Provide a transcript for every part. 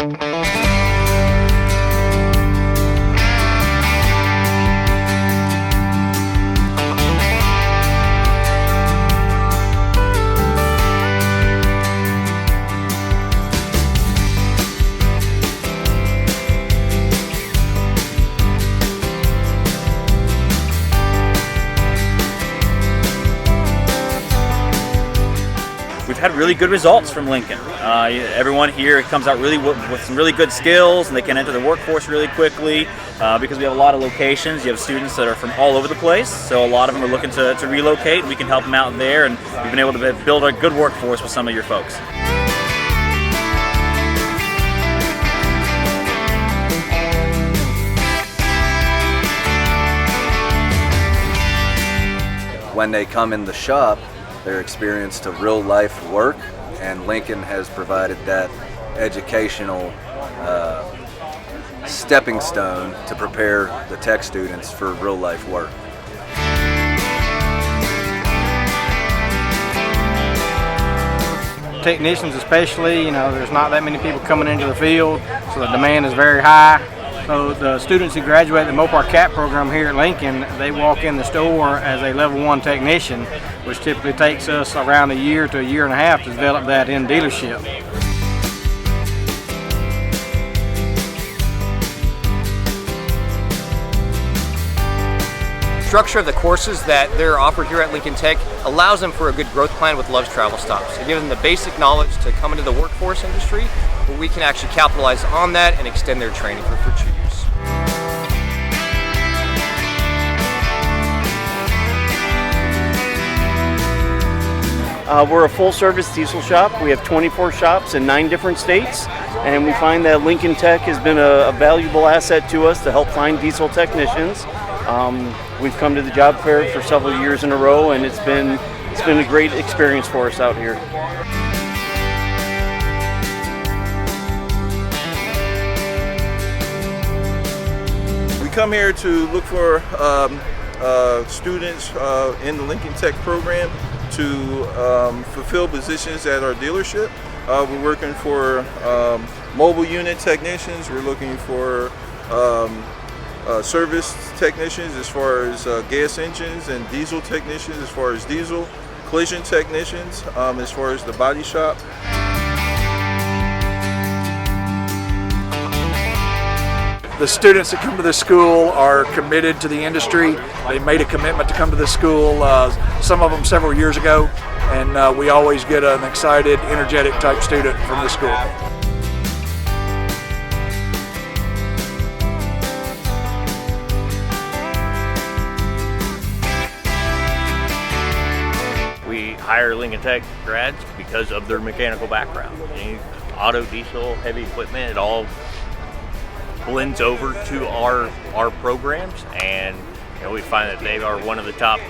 We've had really good results from Lincoln. Everyone here comes out really with some really good skills, and they can enter the workforce really quickly because we have a lot of locations. You have students that are from all over the place, so a lot of them are looking to relocate, and we can help them out there, and we've been able to build a good workforce with some of your folks. When they come in the shop, they're experienced to real-life work, and Lincoln has provided that educational stepping stone to prepare the tech students for real-life work. Technicians especially, there's not that many people coming into the field, so the demand is very high. So the students who graduate the Mopar CAP program here at Lincoln, they walk in the store as a level 1 technician, which typically takes us around a year to a year and a half to develop that in dealership. Structure of the courses that they're offered here at Lincoln Tech allows them for a good growth plan with Love's Travel Stops. It gives them the basic knowledge to come into the workforce industry, where we can actually capitalize on that and extend their training for future use. We're a full-service diesel shop. We have 24 shops in 9 different states, and we find that Lincoln Tech has been a valuable asset to us to help find diesel technicians. We've come to the job fair for several years in a row, and it's been a great experience for us out here. We come here to look for students in the Lincoln Tech program to fulfill positions at our dealership. We're working for mobile unit technicians. We're looking for service technicians as far as gas engines, and diesel technicians as far as diesel, collision technicians as far as the body shop. The students that come to this school are committed to the industry. They made a commitment to come to this school, some of them several years ago, and we always get an excited, energetic type student from this school. We hire Lincoln Tech grads because of their mechanical background. Auto, diesel, heavy equipment, it all blends over to our programs, and we find that they are one of the top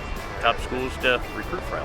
schools to recruit from.